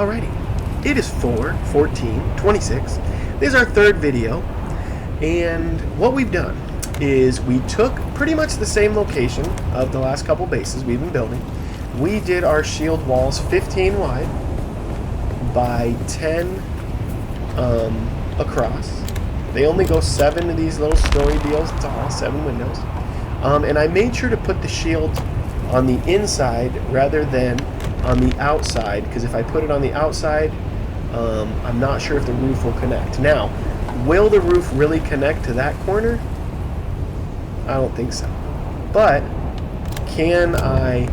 Alrighty, it is 4/14/26. This is our third video, and what we've done is we took pretty much the same location of the last couple bases we've been building. We did our shield walls 15 wide by 10 across. They only go 7 of these little story deals tall, 7 windows. And I made sure to put the shield on the inside rather than on the outside, because if I put it on the outside, I'm not sure if the roof will connect. Now, will the roof really connect to that corner? I don't think so. But can I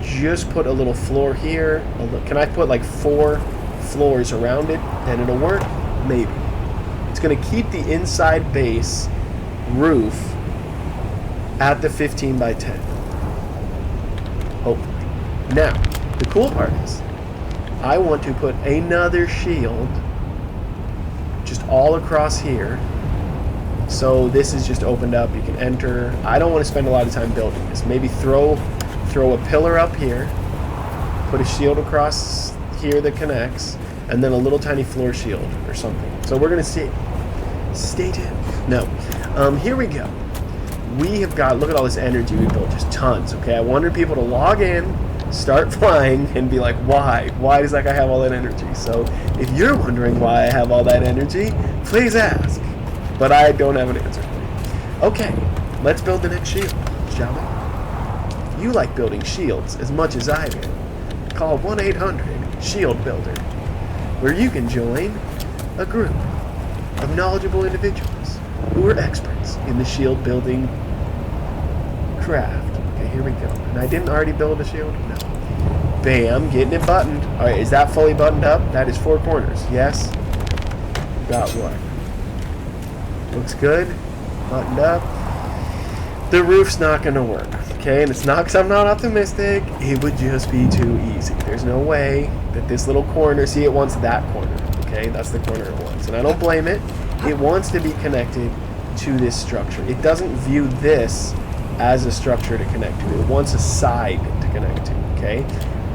just put a little floor here? Can I put like 4 floors around it and it'll work? Maybe. It's going to keep the inside base roof at the 15 by 10. Hopefully. Now, the cool part is I want to put another shield just all across here. So this is just opened up. You can enter. I don't want to spend a lot of time building this. Maybe throw a pillar up here, put a shield across here that connects, and then a little tiny floor shield or something. So we're going to see. Stay tuned. No. Here we go. We have got, look at all this energy we built, just tons, okay? I wanted people to log in, start flying, and be like, why? Why does that guy have all that energy? So if you're wondering why I have all that energy, please ask. But I don't have an answer for you. Okay, let's build the next shield, shall we? If you like building shields as much as I do, call 1-800-SHIELD-BUILDER, where you can join a group of knowledgeable individuals who are experts in the shield building craft. Okay, here we go. And I didn't already build a shield? No. Bam, getting it buttoned. Alright, is that fully buttoned up? That is 4 corners. Yes? Got what? Looks good. Buttoned up. The roof's not going to work. Okay, and it's not because I'm not optimistic. It would just be too easy. There's no way that this little corner, see, it wants that corner. Okay, that's the corner it wants. And I don't blame it. It wants to be connected to this structure. It doesn't view this as a structure to connect to. It wants a side to connect to, okay?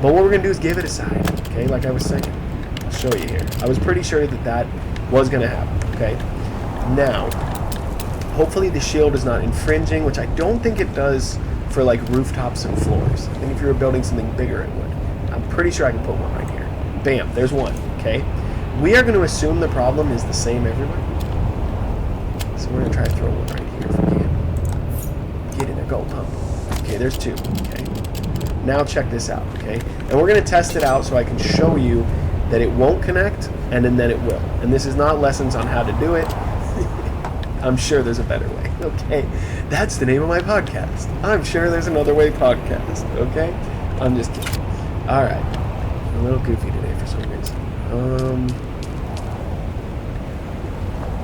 But what we're going to do is give it a side, okay, like I was saying. I'll show you here. I was pretty sure that that was going to happen, okay? Now, hopefully the shield is not infringing, which I don't think it does for, like, rooftops and floors. I think if you were building something bigger, it would. I'm pretty sure I can put one right here. Bam, there's one, okay? We are going to assume the problem is the same everywhere. So we're going to try to throw one right here if we can. Get in there, go pump. Okay, there's 2, okay? Now check this out, okay? And we're going to test it out so I can show you that it won't connect, and then it will. And this is not lessons on how to do it. I'm sure there's a better way, okay? That's the name of my podcast. I'm sure there's another way podcast, okay? I'm just kidding. All right. A little goofy today for some reason.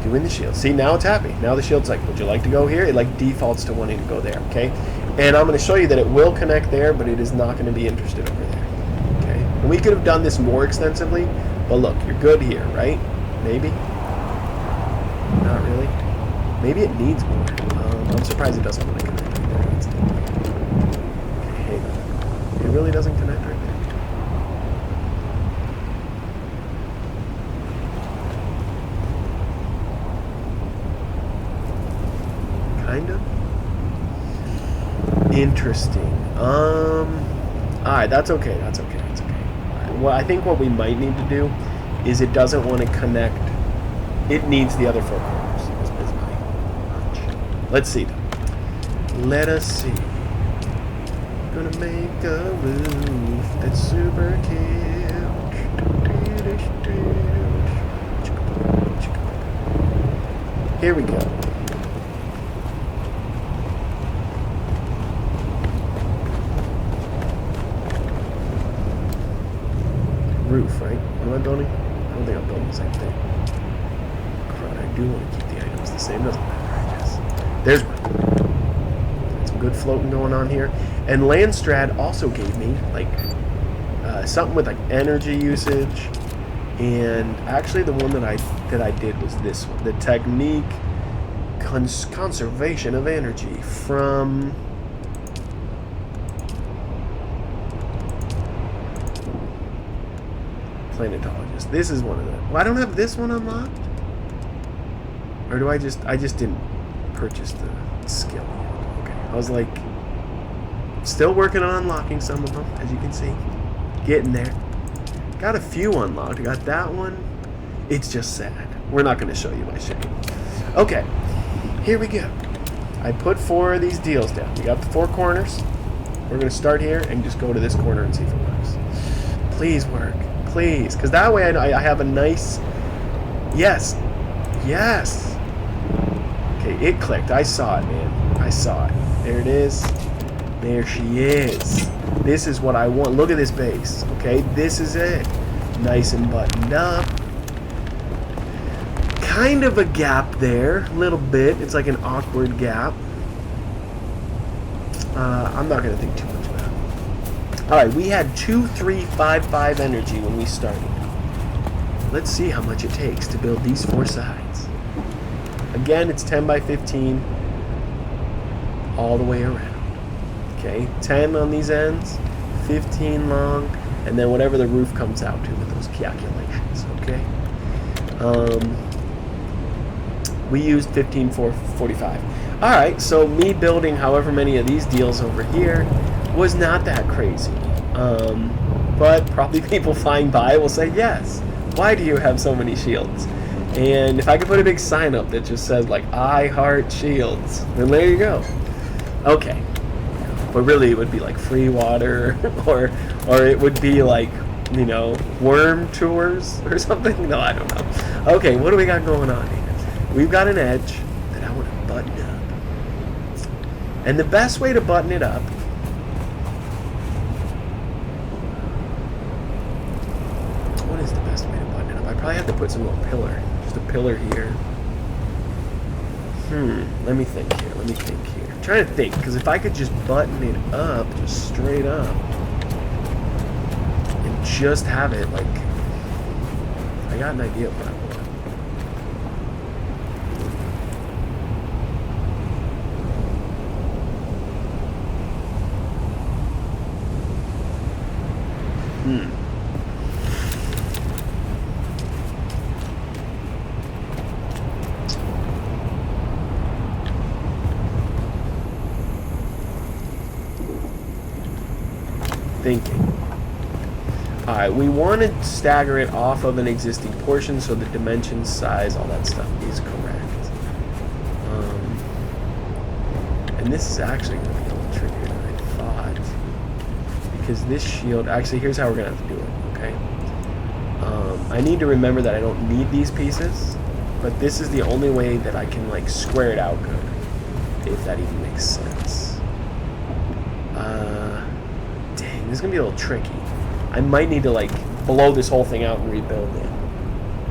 Doing the shield. See, now it's happy. Now the shield's like, would you like to go here? It like defaults to wanting to go there, okay? And I'm going to show you that it will connect there, but it is not going to be interested over there, okay? And we could have done this more extensively, but look, you're good here, right? Maybe? Not really. Maybe it needs more. I'm surprised it doesn't want to connect right there. That's okay, hang on. It really doesn't connect right there. Kind of. Interesting. Alright, that's okay. That's okay. That's okay. Right. Well, I think what we might need to do is it doesn't want to connect. It needs the other 4 corners. Is my hunch. Let's see. Let us see. Gonna make a roof that's super cute. Here we go. Roof, right? What am I building? I don't think I'm building the same thing. Crud, I do want to keep the items the same. Doesn't matter, I guess. There's one. Some good floating going on here. And Landstrad also gave me, like, something with, like, energy usage. And actually the one that I did was this one. The Technique Conservation of Energy from... planetologist. This is one of them. Well, I don't have this one unlocked. Or do I just didn't purchase the skill yet. Okay. I was like, still working on unlocking some of them, as you can see. Getting there. Got a few unlocked. I got that one. It's just sad. We're not going to show you my shit. Okay. Here we go. I put 4 of these deals down. We got the 4 corners. We're going to start here and just go to this corner and see if it works. Please work. Please. Because that way I have a nice... Yes. Yes. Okay, it clicked. I saw it, man. I saw it. There it is. There she is. This is what I want. Look at this base. Okay, this is it. Nice and buttoned up. Kind of a gap there. A little bit. It's like an awkward gap. I'm not going to think too much about it. Alright, we had 2,355 energy when we started. Let's see how much it takes to build these 4 sides. Again, it's 10 by 15 all the way around. Okay, 10 on these ends, 15 long, and then whatever the roof comes out to with those calculations, okay? We used 15,445. Alright, so me building however many of these deals over here was not that crazy. But probably people flying by will say, yes, why do you have so many shields? And if I could put a big sign up that just says, like, I heart shields, then there you go. Okay. But really, it would be like free water, or it would be like, you know, worm tours or something. No, I don't know. Okay, what do we got going on here? We've got an edge that I want to button up. And the best way to button it up what is the best way to button it up? I probably have to put some little pillar. Just a pillar here. Let me think here. I'm trying to think, because if I could just button it up, just straight up, and just have it, like, I got an idea of what I want. Thinking. Alright, we want to stagger it off of an existing portion so the dimensions, size, all that stuff is correct. And this is actually going to be a little trickier than I thought. Because this shield... Actually, here's how we're going to have to do it, okay? I need to remember that I don't need these pieces, but this is the only way that I can, like, square it out good. If that even makes sense. This is going to be a little tricky. I might need to, like, blow this whole thing out and rebuild it.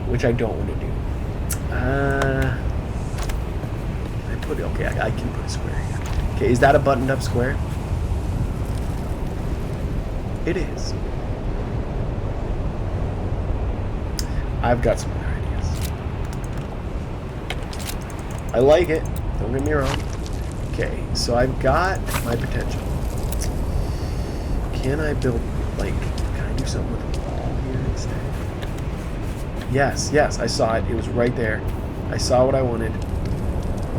Which I don't want to do. Okay, I can put a square here. Okay, is that a buttoned up square? It is. I've got some other ideas. I like it. Don't get me wrong. Okay, so I've got my potential. Can I build, like, can I do something with the wall here instead? Yes, I saw it. It was right there. I saw what I wanted.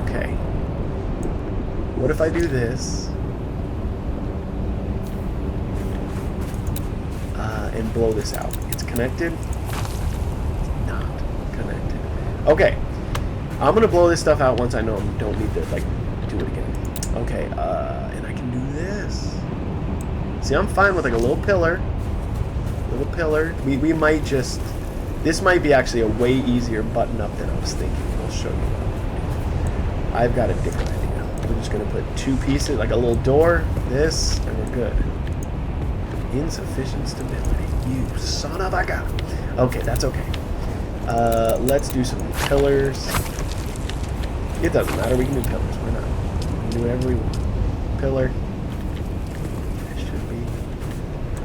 Okay. What if I do this? And blow this out. It's connected? It's not connected. Okay. I'm going to blow this stuff out once I know I don't need to, like, do it again. Okay, and I can do this. See, I'm fine with, like, a little pillar. We might just... This might be actually a way easier button up than I was thinking. I'll show you. I've got a different idea. We're just going to put 2 pieces, like a little door, this, and we're good. Insufficient stability. You son of a gun. Okay, that's okay. Let's do some pillars. It doesn't matter. We can do pillars. Why not? We can do whatever we want. Pillar.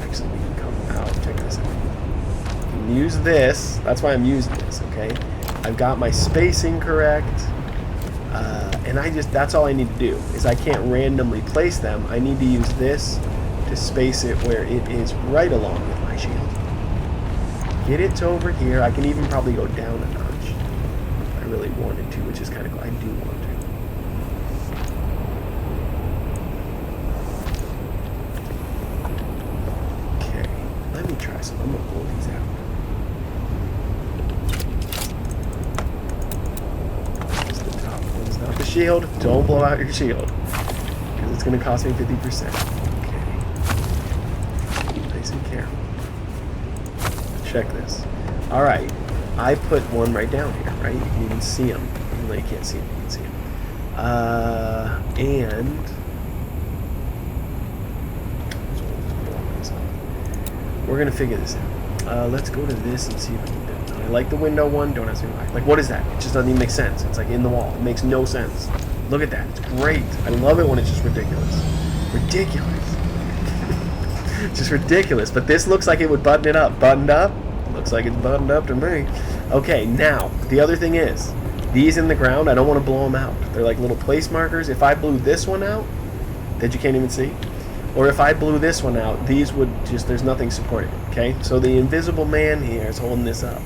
We can come out. Check this out. We can use this. That's why I'm using this, okay? I've got my spacing correct. And that's all I need to do, is I can't randomly place them. I need to use this to space it where it is right along with my shield. get it to over here. I can even probably go down a notch if I really wanted to, which is kind of cool. I do want to. Okay, let me try some. I'm going to blow these out. This is the top one's not the shield. Don't blow out your shield, because it's going to cost me 50%. Okay. Nice and careful. Check this. All right, I put one right down here, right? You can see them, even though you can't see them. You can see them. And we're gonna figure this out. Let's go to this and see if we can do it. I like the window one. Don't ask me why. Like, what is that? It just doesn't even make sense. It's like in the wall. It makes no sense. Look at that. It's great. I love it when it's just ridiculous. Ridiculous. Just ridiculous. But this looks like it would button it up. Buttoned up? Looks like it's buttoned up to me. Okay, now, the other thing is, these in the ground, I don't want to blow them out. They're like little place markers. If I blew this one out, that you can't even see, or if I blew this one out, these would just, there's nothing supporting it, okay? So the invisible man here is holding this up.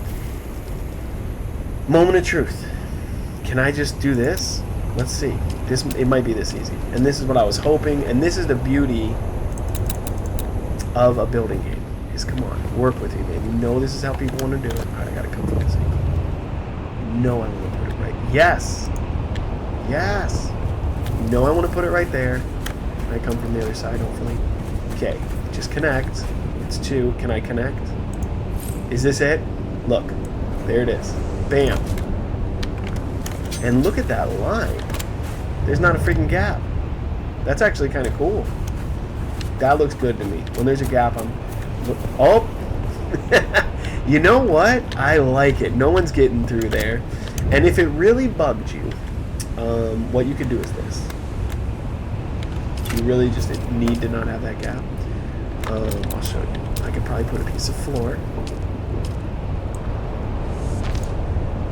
Moment of truth. Can I just do this? Let's see. This, it might be this easy. And this is what I was hoping, and this is the beauty of a building game. Is come on, work with me, man. You know this is how people want to do it. All right, I gotta come from this angle. You know I want to put it right. Yes! Yes! You know I want to put it right there. I come from the other side, hopefully. Okay, just connect. It's 2. Can I connect? Is this it? Look. There it is. Bam. And look at that line. There's not a freaking gap. That's actually kind of cool. That looks good to me. When there's a gap, I'm... Oh! You know what? I like it. No one's getting through there. And if it really bugged you, what you could do is this. You really just need to not have that gap. I'll show you. I could probably put a piece of floor.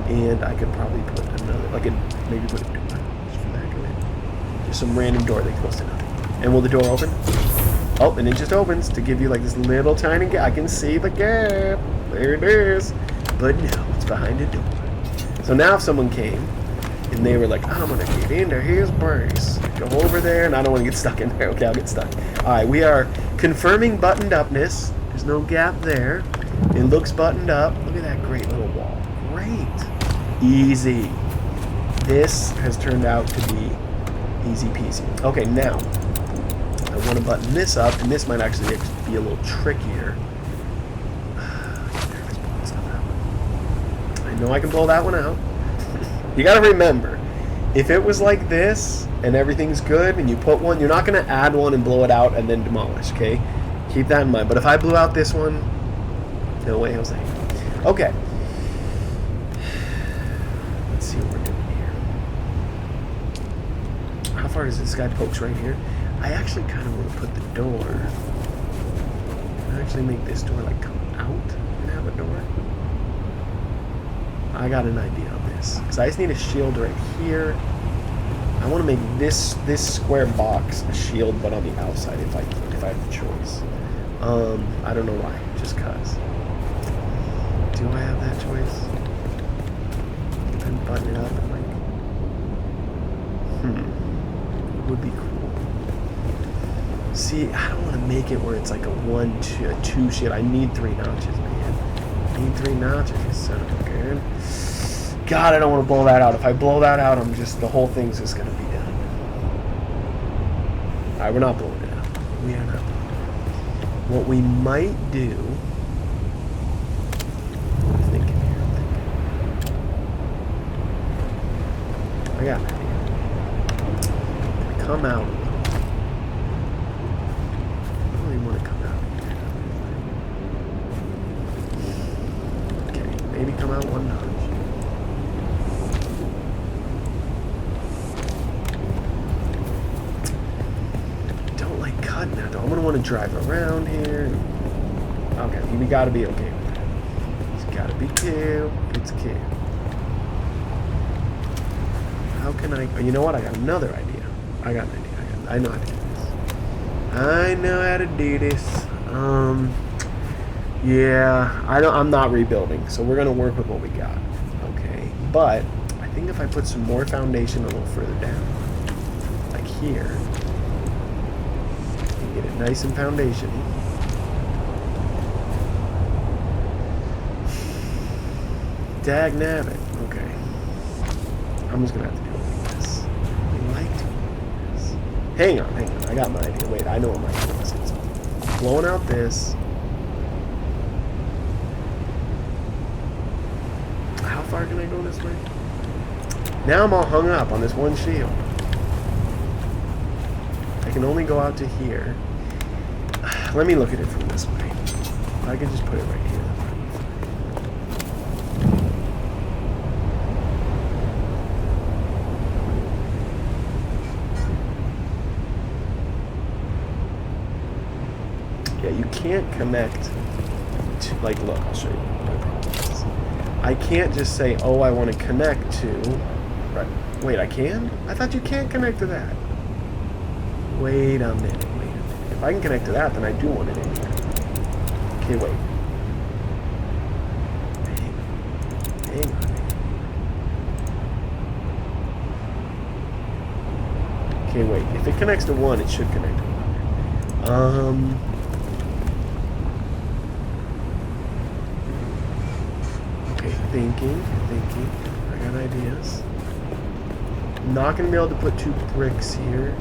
And I could probably put another, like maybe put a door. Just for the heck of it. Just some random door that goes to nothing. And will the door open? Oh, and it just opens to give you like this little tiny gap. I can see the gap. There it is. But no, it's behind a door. So now if someone came and they were like, I'm going to get into his brace, go over there, and I don't want to get stuck in there. Okay, I'll get stuck. All right, we are confirming buttoned upness. There's no gap there. It looks buttoned up. Look at that great little wall. Great. Easy. This has turned out to be easy peasy. Okay, now I want to button this up, and this might actually be a little trickier. I know I can blow that one out. You got to remember, if it was like this and everything's good and you put one, you're not going to add one and blow it out and then demolish, okay? Keep that in mind. But if I blew out this one, no way, Jose. Okay. Let's see what we're doing here. How far does this guy pokes right here? I actually kind of want to put the door. Can I actually make this door like come out and have a door? I got an idea on this. Because I just need a shield right here. I want to make this square box a shield, but on the outside if I have the choice. I don't know why. Just cause. Do I have that choice? And button it up and like. Would be cool. See, I don't want to make it where it's like a 2 shit. I need 3 notches, man. I need 3 notches, you son of a gun. God, I don't want to blow that out. If I blow that out, the whole thing's just going to be done. Alright, we're not blowing it out. We are not blowing it out. What we might do... I'm thinking here. I got an idea. Come out. I really want to come out here. Okay, maybe come out 1 notch. Don't like cutting that though. I'm gonna want to drive around here. Okay, we gotta be okay with that. It's gotta be cute. It's cute. How can I? You know what? I got another idea. I got an idea. I know how to do this. I know how to do this. Yeah, I'm not rebuilding, so we're gonna work with what we got. Okay, but I think if I put some more foundation a little further down, like here, and get it nice and foundation. Dag nabbit. Okay, I'm just gonna have to do it like this. I like doing this. Hang on. I got my idea. Wait, I know what my idea is. It's blowing out this. How far can I go this way? Now I'm all hung up on this one shield. I can only go out to here. Let me look at it from this way. I can just put it right here. Yeah, you can't connect to, like, look, I'll show you my problem is. I can't just say, oh, I want to connect to, right, wait, I can? I thought you can't connect to that. Wait a minute. If I can connect to that, then I do want it in here. Okay, wait. Hang on. Okay, wait. If it connects to one, it should connect to another. Okay, thinking. I got ideas. I'm not gonna be able to put 2 bricks here.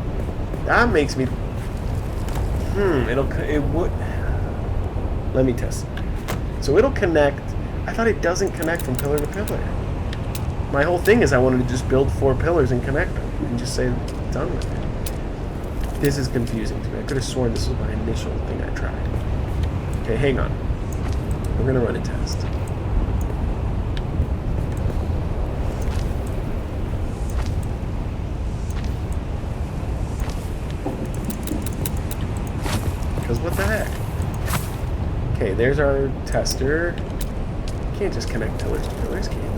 That makes me. It would. Let me test it. So it'll connect. I thought it doesn't connect from pillar to pillar. My whole thing is I wanted to just build 4 pillars and connect them and just say done with it. This is confusing to me. I could have sworn this was my initial thing I tried. Okay, hang on. We're gonna run a test. Because what the heck? Okay, there's our tester. You can't just connect pillars to pillars, can you? You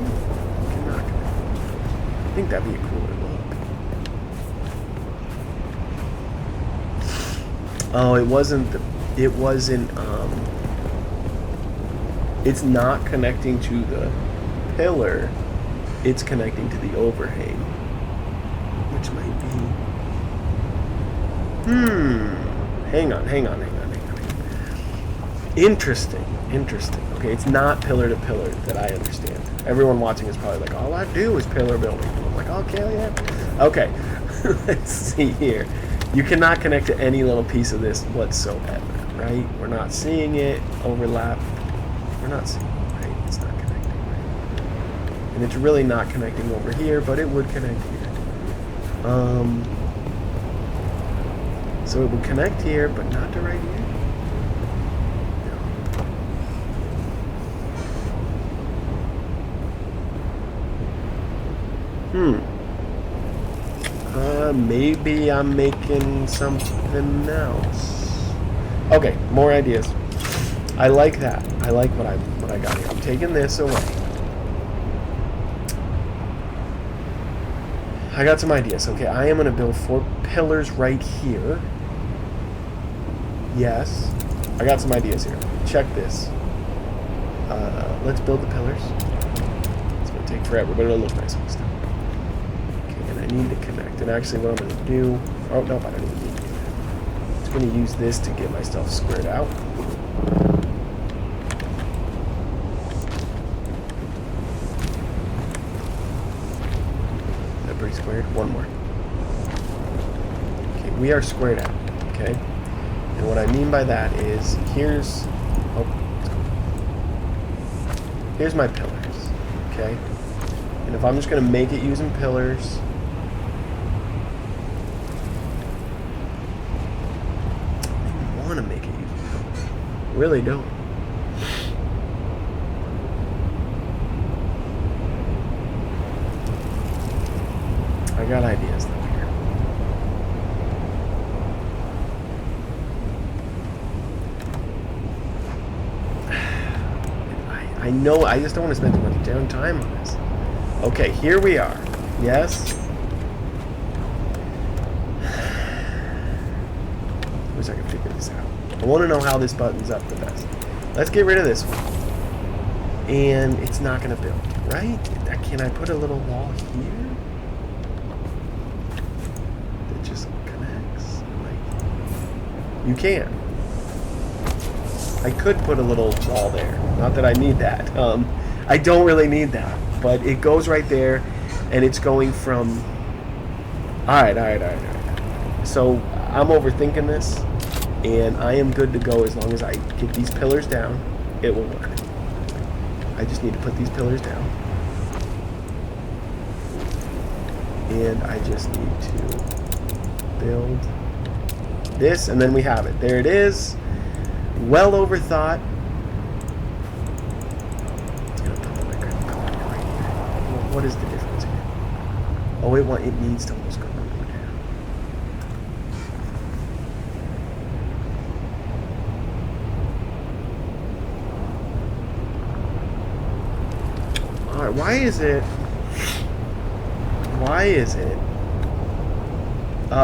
cannot connect. I think that'd be a cooler look. Oh, it wasn't. It's not connecting to the pillar. It's connecting to the overhang, which might be. Hang on. Interesting. Okay, it's not pillar to pillar that I understand. Everyone watching is probably like, all I do is pillar building. And I'm like, okay, yeah. Okay, let's see here. You cannot connect to any little piece of this whatsoever, right? We're not seeing it overlap. We're not seeing it, right? It's not connecting, right? And it's really not connecting over here, but it would connect here. So it would connect here, but not to right here. Maybe I'm making something else. Okay, more ideas. I like that. I like what I got here. I'm taking this away. I got some ideas. Okay, I am going to build 4 pillars right here. Yes. I got some ideas here. Check this. Let's build the pillars. It's going to take forever, but it'll look nice on this time. Okay, and I need to connect. And actually what I'm going to do... Oh, no, I don't even need to do that. I'm just going to use this to get myself squared out. Is that pretty squared? One more. Okay, we are squared out. Okay? And what I mean by that is, here's... Oh, let's go. Here's my pillars, okay? And if I'm just going to make it using pillars... I don't even want to make it using pillars. I really don't. I got ideas, though, here. I know, I just don't want to spend too much damn time on this. Okay, here we are. Yes? I wish I could figure this out. I want to know how this buttons up the best. Let's get rid of this one. And it's not going to build, right? Can I put a little wall here? That just connects? Like, you can. I could put a little wall there. Not that I need that. I don't really need that. But it goes right there, and it's going from... Alright. So, I'm overthinking this, and I am good to go as long as I get these pillars down. It will work. I just need to put these pillars down. And I just need to build this, and then we have it. There it is. Well overthought. It's gonna put the liquor right here. Well, what is the difference here? Oh, it needs to almost go all the way down. Alright, why is it?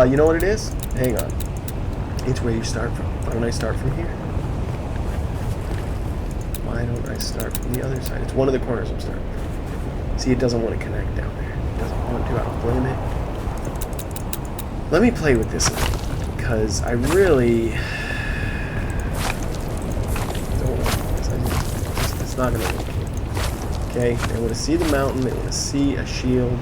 You know what it is? Hang on. It's where you start from. Why don't I start from here? Why don't I start from the other side? It's one of the corners I'm starting from. See, it doesn't want to connect down there. It doesn't want to. I don't blame it. Let me play with this a little, because I really don't want this. It's not going to work. Okay, they want to see the mountain. They want to see a shield.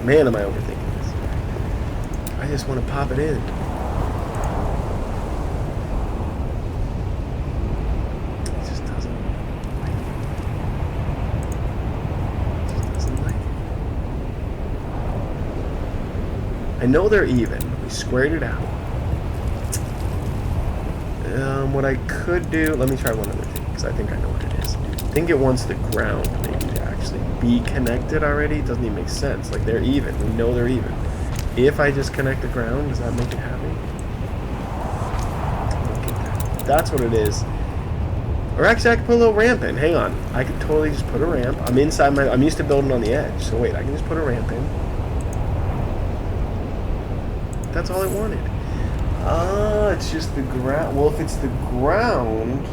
Man, am I overthinking this. I just want to pop it in. It just doesn't like it. It just doesn't like it. I know they're even. We squared it out. What I could do... Let me try one other thing, because I think I know what it is. I think it wants the ground, maybe, to actually be connected already. It doesn't even make sense. Like, they're even. We know they're even. If I just connect the ground, does that make it happy? Okay, that's what it is. Or actually, I could put a little ramp in. Hang on. I could totally just put a ramp. I'm inside my... I'm used to building on the edge. So wait, I can just put a ramp in. That's all I wanted. Ah, it's just the ground. Well, if it's the ground...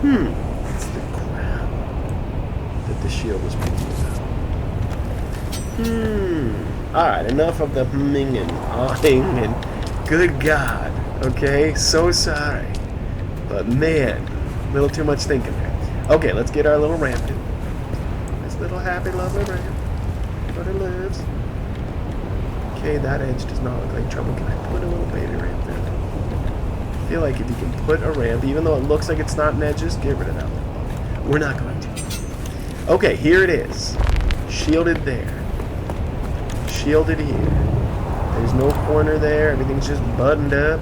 It's the ground that the shield was picking up. Alright, enough of the humming and awing and good God. Okay, so sorry. But man, a little too much thinking there. Okay, let's get our little ramp in. This little happy, lovely ramp. But it lives. Okay, that edge does not look like trouble. Can I put a little baby ramp there? I feel like if you can put a ramp, even though it looks like it's not an edge, just get rid of that one. We're not going to. Okay, here it is. Shielded there. Shielded here. There's no corner there. Everything's just buttoned up.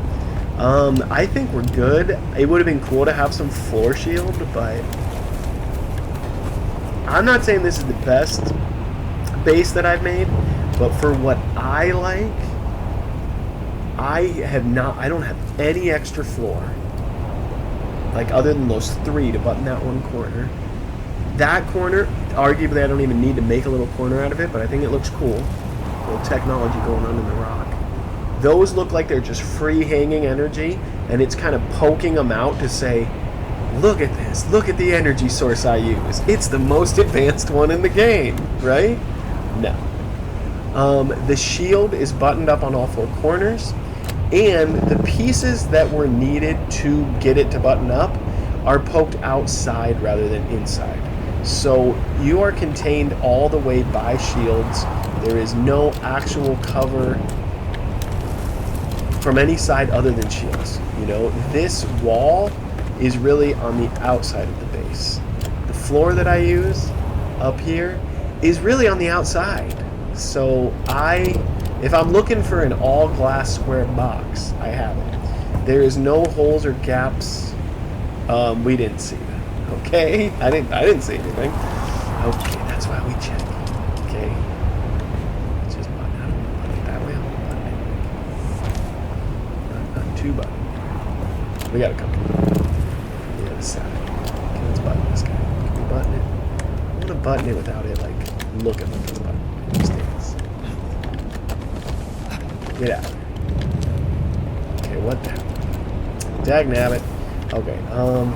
I think we're good. It would have been cool to have some floor shield, but I'm not saying this is the best base that I've made, but for what I like, I don't have any extra floor, like other than those 3 to button that one corner. That corner, arguably I don't even need to make a little corner out of it, but I think it looks cool. A little technology going on in the rock. Those look like they're just free hanging energy, and it's kind of poking them out to say, look at this, look at the energy source I use. It's the most advanced one in the game, right? No. The shield is buttoned up on all 4 corners, and the pieces that were needed to get it to button up are poked outside rather than inside. So you are contained all the way by shields. There is no actual cover from any side other than shields. You know, this wall is really on the outside of the base. The floor that I use up here is really on the outside. So if I'm looking for an all glass square box, I have it. There is no holes or gaps. We didn't see that. Okay, I didn't see anything. Okay, that's why we check. Okay, let's just button it that way. Not 2 button. We got a couple. Yeah, this side. Okay, let's button this guy. Can we button it? I want to button it without it, like, looking like a button. Stands. Get out. Okay, what the hell? Dagnabbit. Okay,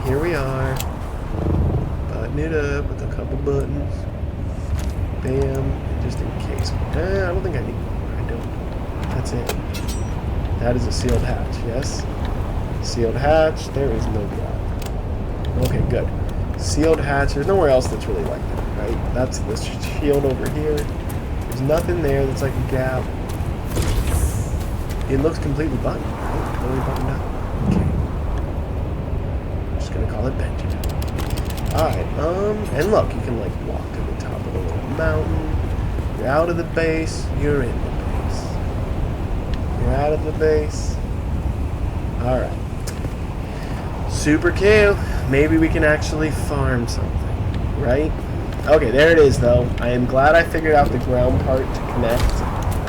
here we are. Button it up with a couple buttons. Bam. Just in case. I don't think I need one. I don't. That's it. That is a sealed hatch, yes? Sealed hatch. There is no gap. Okay, good. Sealed hatch. There's nowhere else that's really like that, right? That's the shield over here. There's nothing there that's like a gap. It looks completely buttoned, right? Totally buttoned up. Okay. I'm just gonna call it Benjamin. Alright, and look, you can like walk to the top of the little mountain. You're out of the base, you're in the base. You're out of the base. Alright. Super cool. Maybe we can actually farm something, right? Okay, there it is though. I am glad I figured out the ground part to connect.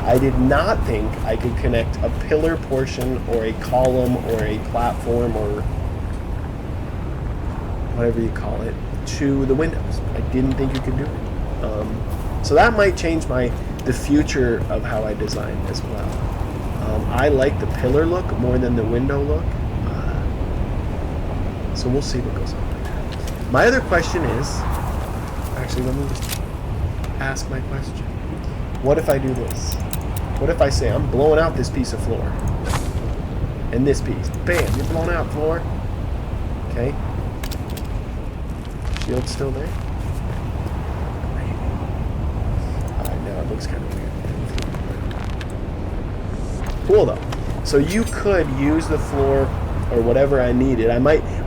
I did not think I could connect a pillar portion or a column or a platform or whatever you call it to the windows. I didn't think you could do it. So that might change the future of how I design as well. I like the pillar look more than the window look. So we'll see what goes on with that. My other question is, actually let me just ask my question. What if I do this? What if I say I'm blowing out this piece of floor? And this piece. Bam, you're blown out, floor. Okay. Shield's still there? Alright, now it looks kind of weird. Cool though. So you could use the floor or whatever I needed.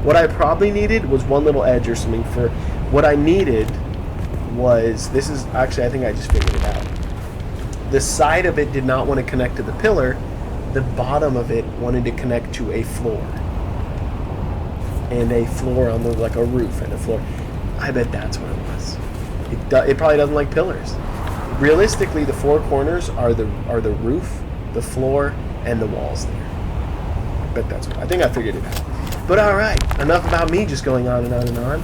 What I probably needed was one little edge or something for, what I needed was, this is, actually I think I just figured it out. The side of it did not want to connect to the pillar. The bottom of it wanted to connect to a floor. And a floor on the, like a roof and a floor. I bet that's what it was. It probably doesn't like pillars. Realistically, the four corners are the roof, the floor, and the walls there. I bet that's what, I think I figured it out. But alright, enough about me just going on and on and on.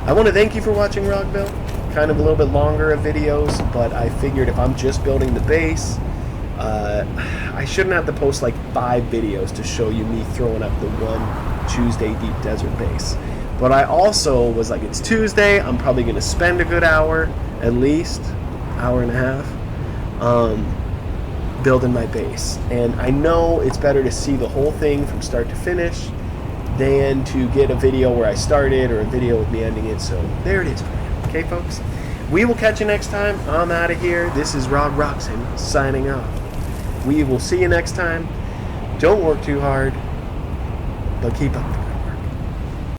I want to thank you for watching Rockville. Kind of a little bit longer of videos, but I figured if I'm just building the base, I shouldn't have to post like 5 videos to show you me throwing up the one Tuesday Deep Desert base. But I also was like, it's Tuesday, I'm probably going to spend a good hour, at least, hour and a half, building my base. And I know it's better to see the whole thing from start to finish than to get a video where I started or a video with me ending it. So there it is. Okay, folks? We will catch you next time. I'm out of here. This is Rod Roxon signing off. We will see you next time. Don't work too hard, but keep up.